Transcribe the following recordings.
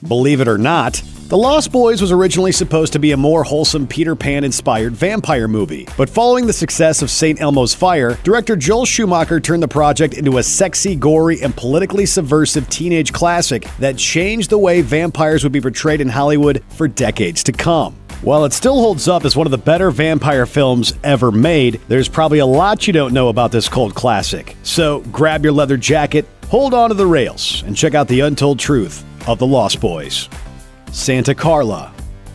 Believe it or not, The Lost Boys was originally supposed to be a more wholesome Peter Pan-inspired vampire movie, but following the success of St. Elmo's Fire, director Joel Schumacher turned the project into a sexy, gory, and politically subversive teenage classic that changed the way vampires would be portrayed in Hollywood for decades to come. While it still holds up as one of the better vampire films ever made, there's probably a lot you don't know about this cult classic. So grab your leather jacket, hold on to the rails, and check out the untold truth of The Lost Boys. Santa Carla.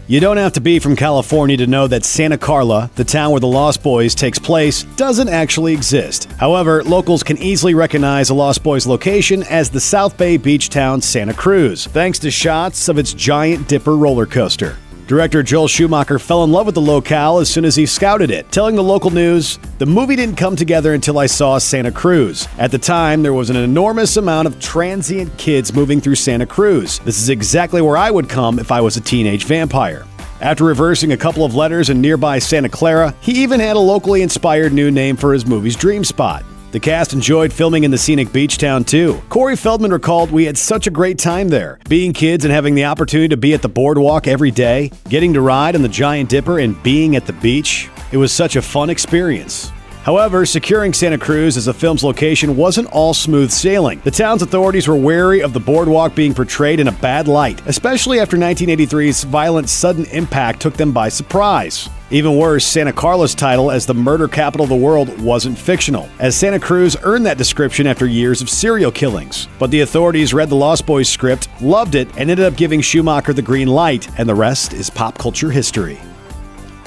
You don't have to be from California to know that Santa Carla, the town where The Lost Boys takes place, doesn't actually exist. However, locals can easily recognize The Lost Boys' location as the South Bay beach town Santa Cruz, thanks to shots of its giant Dipper roller coaster. Director Joel Schumacher fell in love with the locale as soon as he scouted it, telling the local news, "The movie didn't come together until I saw Santa Cruz. At the time, there was an enormous amount of transient kids moving through Santa Cruz. This is exactly where I would come if I was a teenage vampire." After reversing a couple of letters in nearby Santa Clara, he even had a locally inspired new name for his movie's dream spot. The cast enjoyed filming in the scenic beach town too. Corey Feldman recalled, "We had such a great time there. Being kids and having the opportunity to be at the boardwalk every day, getting to ride on the Giant Dipper and being at the beach. It was such a fun experience." However, securing Santa Cruz as the film's location wasn't all smooth sailing. The town's authorities were wary of the boardwalk being portrayed in a bad light, especially after 1983's violent sudden impact took them by surprise. Even worse, Santa Carla's title as the murder capital of the world wasn't fictional, as Santa Cruz earned that description after years of serial killings. But the authorities read the Lost Boys script, loved it, and ended up giving Schumacher the green light, and the rest is pop culture history.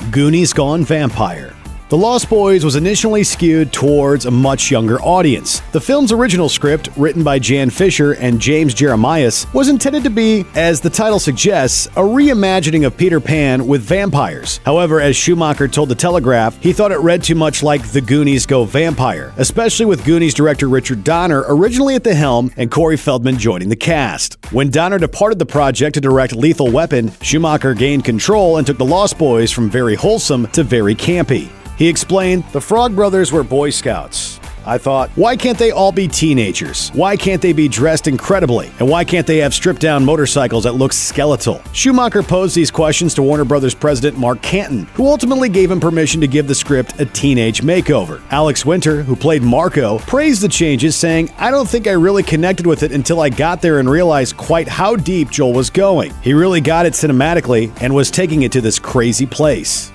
Goonies Gone Vampire. The Lost Boys was initially skewed towards a much younger audience. The film's original script, written by Jan Fisher and James Jeremias, was intended to be, as the title suggests, a reimagining of Peter Pan with vampires. However, as Schumacher told The Telegraph, he thought it read too much like The Goonies Go Vampire, especially with Goonies director Richard Donner originally at the helm and Corey Feldman joining the cast. When Donner departed the project to direct Lethal Weapon, Schumacher gained control and took The Lost Boys from very wholesome to very campy. He explained, "The Frog Brothers were Boy Scouts. I thought, why can't they all be teenagers? Why can't they be dressed incredibly? And why can't they have stripped-down motorcycles that look skeletal?" Schumacher posed these questions to Warner Brothers president Mark Canton, who ultimately gave him permission to give the script a teenage makeover. Alex Winter, who played Marco, praised the changes, saying, "I don't think I really connected with it until I got there and realized quite how deep Joel was going. He really got it cinematically and was taking it to this crazy place."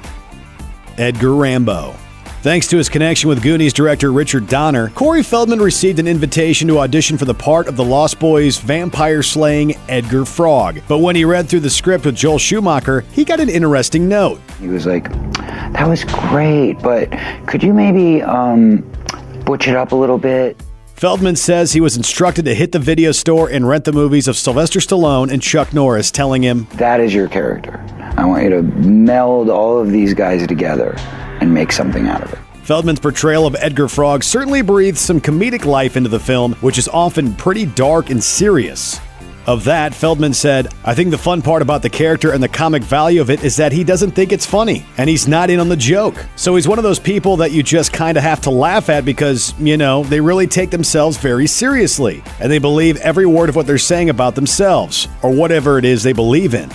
Edgar Rambo. Thanks to his connection with Goonies director Richard Donner, Corey Feldman received an invitation to audition for the part of the Lost Boys' vampire-slaying Edgar Frog. But when he read through the script with Joel Schumacher, he got an interesting note. He was like, "That was great, but could you maybe butch it up a little bit?" Feldman says he was instructed to hit the video store and rent the movies of Sylvester Stallone and Chuck Norris, telling him, "That is your character. I want you to meld all of these guys together and make something out of it." Feldman's portrayal of Edgar Frog certainly breathes some comedic life into the film, which is often pretty dark and serious. Of that, Feldman said, "I think the fun part about the character and the comic value of it is that he doesn't think it's funny, and he's not in on the joke. So he's one of those people that you just kind of have to laugh at because, they really take themselves very seriously, and they believe every word of what they're saying about themselves, or whatever it is they believe in."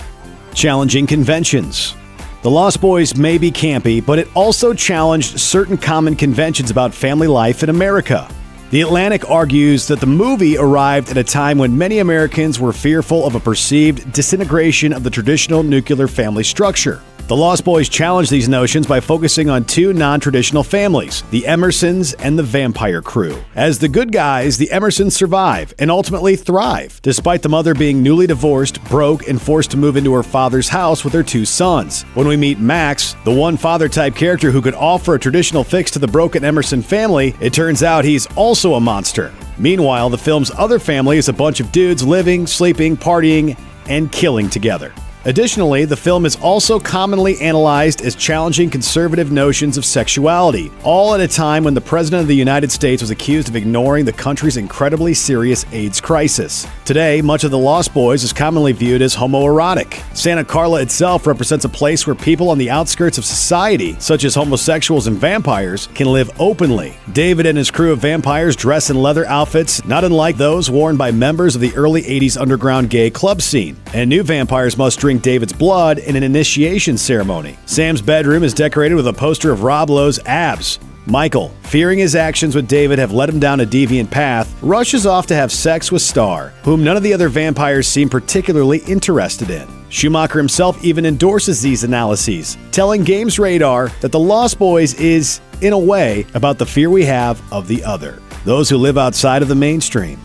Challenging conventions. The Lost Boys may be campy, but it also challenged certain common conventions about family life in America. The Atlantic argues that the movie arrived at a time when many Americans were fearful of a perceived disintegration of the traditional nuclear family structure. The Lost Boys challenged these notions by focusing on two non-traditional families, the Emersons and the Vampire Crew. As the good guys, the Emersons survive and ultimately thrive, despite the mother being newly divorced, broke, and forced to move into her father's house with her two sons. When we meet Max, the one father-type character who could offer a traditional fix to the broken Emerson family, it turns out he's also a monster. Meanwhile, the film's other family is a bunch of dudes living, sleeping, partying, and killing together. Additionally, the film is also commonly analyzed as challenging conservative notions of sexuality, all at a time when the President of the United States was accused of ignoring the country's incredibly serious AIDS crisis. Today, much of The Lost Boys is commonly viewed as homoerotic. Santa Carla itself represents a place where people on the outskirts of society, such as homosexuals and vampires, can live openly. David and his crew of vampires dress in leather outfits, not unlike those worn by members of the early 80s underground gay club scene. And new vampires must drink David's blood in an initiation ceremony. Sam's bedroom is decorated with a poster of Rob Lowe's abs. Michael, fearing his actions with David have led him down a deviant path, rushes off to have sex with Star, whom none of the other vampires seem particularly interested in. Schumacher himself even endorses these analyses, telling Games Radar that The Lost Boys is, in a way, about the fear we have of the other, those who live outside of the mainstream.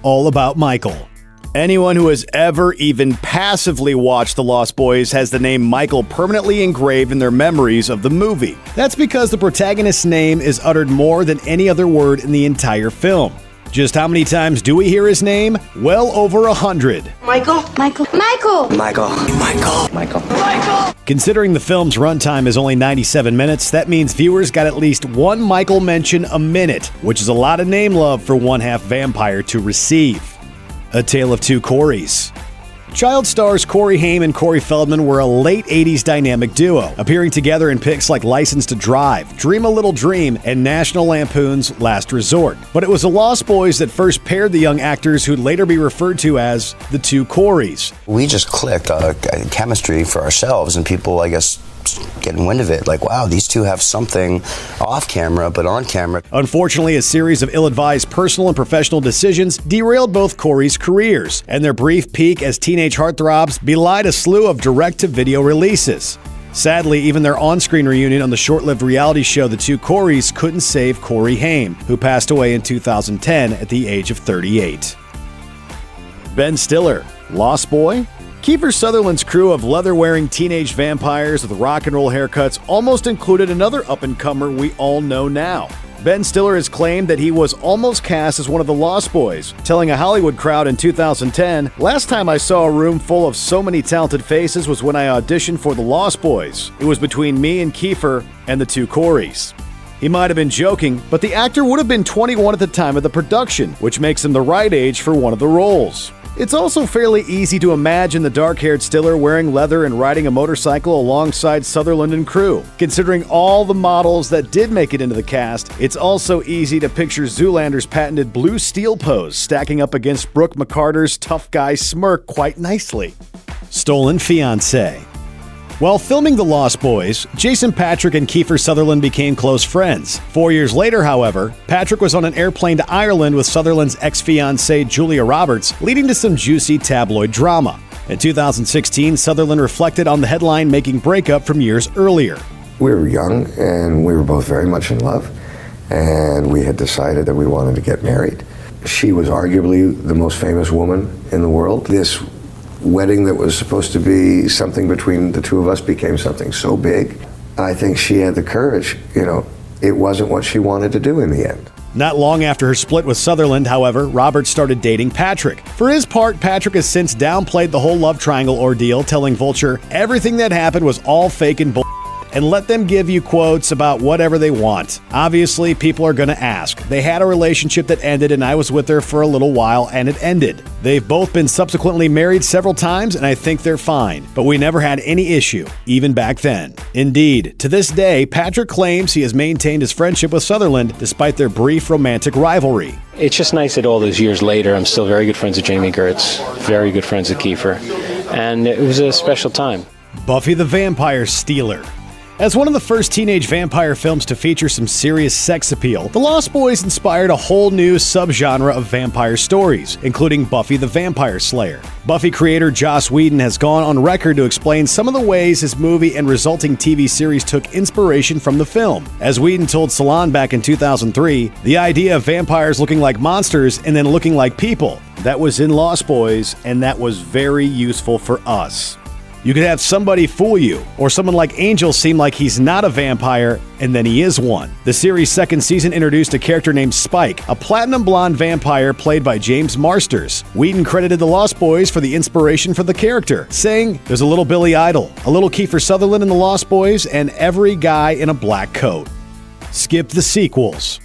All about Michael. Anyone who has ever even passively watched The Lost Boys has the name Michael permanently engraved in their memories of the movie. That's because the protagonist's name is uttered more than any other word in the entire film. Just how many times do we hear his name? Well over 100. Michael? Michael? Michael! Michael. Michael. Michael. Michael! Considering the film's runtime is only 97 minutes, that means viewers got at least one Michael mention a minute, which is a lot of name love for one half vampire to receive. A Tale of Two Corys. Child stars Corey Haim and Corey Feldman were a late 80s dynamic duo, appearing together in picks like License to Drive, Dream a Little Dream, and National Lampoon's Last Resort. But it was The Lost Boys that first paired the young actors who'd later be referred to as the Two Corys. We just clicked chemistry for ourselves, and people, I guess, getting wind of it. Like, wow, these two have something off camera, but on camera. Unfortunately, a series of ill-advised personal and professional decisions derailed both Corey's careers, and their brief peak as teenage heartthrobs belied a slew of direct-to-video releases. Sadly, even their on-screen reunion on the short-lived reality show The Two Corys couldn't save Corey Haim, who passed away in 2010 at the age of 38. Ben Stiller, Lost Boy? Kiefer Sutherland's crew of leather-wearing teenage vampires with rock and roll haircuts almost included another up-and-comer we all know now. Ben Stiller has claimed that he was almost cast as one of the Lost Boys, telling a Hollywood crowd in 2010, "Last time I saw a room full of so many talented faces was when I auditioned for the Lost Boys. It was between me and Kiefer and the Two Corys." He might have been joking, but the actor would have been 21 at the time of the production, which makes him the right age for one of the roles. It's also fairly easy to imagine the dark-haired Stiller wearing leather and riding a motorcycle alongside Sutherland and crew. Considering all the models that did make it into the cast, it's also easy to picture Zoolander's patented blue steel pose stacking up against Brooke McCarter's tough guy smirk quite nicely. Stolen fiancée. While filming The Lost Boys, Jason Patric and Kiefer Sutherland became close friends. 4 years later, however, Patrick was on an airplane to Ireland with Sutherland's ex-fiancée Julia Roberts, leading to some juicy tabloid drama. In 2016, Sutherland reflected on the headline-making breakup from years earlier. We were young, and we were both very much in love, and we had decided that we wanted to get married. She was arguably the most famous woman in the world. This wedding that was supposed to be something between the two of us became something so big. I think she had the courage. It wasn't what she wanted to do in the end. Not long after her split with Sutherland, however, Roberts started dating Patrick. For his part, Patrick has since downplayed the whole love triangle ordeal, telling Vulture, "Everything that happened was all fake and bull, and let them give you quotes about whatever they want. Obviously, people are going to ask. They had a relationship that ended, and I was with her for a little while, and it ended. They've both been subsequently married several times, and I think they're fine. But we never had any issue, even back then." Indeed, to this day, Patrick claims he has maintained his friendship with Sutherland despite their brief romantic rivalry. It's just nice that all those years later, I'm still very good friends with Jamie Gertz, very good friends with Kiefer, and it was a special time. Buffy the Vampire Stealer. As one of the first teenage vampire films to feature some serious sex appeal, The Lost Boys inspired a whole new subgenre of vampire stories, including Buffy the Vampire Slayer. Buffy creator Joss Whedon has gone on record to explain some of the ways his movie and resulting TV series took inspiration from the film. As Whedon told Salon back in 2003, the idea of vampires looking like monsters and then looking like people, that was in Lost Boys, and that was very useful for us. You could have somebody fool you, or someone like Angel seem like he's not a vampire, and then he is one. The series' second season introduced a character named Spike, a platinum blonde vampire played by James Marsters. Whedon credited The Lost Boys for the inspiration for the character, saying, "There's a little Billy Idol, a little Kiefer Sutherland in The Lost Boys, and every guy in a black coat." Skip the sequels.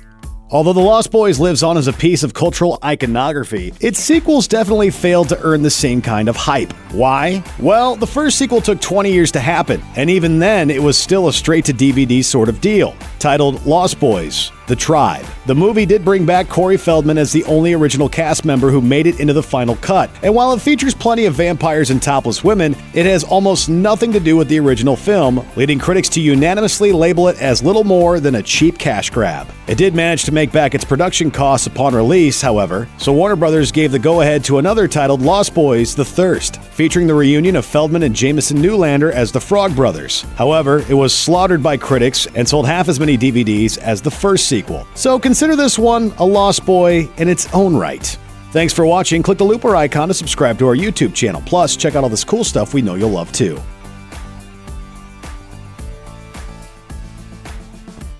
Although The Lost Boys lives on as a piece of cultural iconography, its sequels definitely failed to earn the same kind of hype. Why? Well, the first sequel took 20 years to happen, and even then, it was still a straight-to-DVD sort of deal. Titled Lost Boys: The Tribe. The movie did bring back Corey Feldman as the only original cast member who made it into the final cut, and while it features plenty of vampires and topless women, it has almost nothing to do with the original film, leading critics to unanimously label it as little more than a cheap cash grab. It did manage to make back its production costs upon release, however, so Warner Brothers gave the go-ahead to another titled Lost Boys: The Thirst, featuring the reunion of Feldman and Jameson Newlander as the Frog Brothers. However, it was slaughtered by critics and sold half as many DVDs as the first sequel. So consider this one a Lost Boy in its own right. Thanks for watching. Click the looper icon to subscribe to our YouTube channel. Plus, check out all this cool stuff we know you'll love too.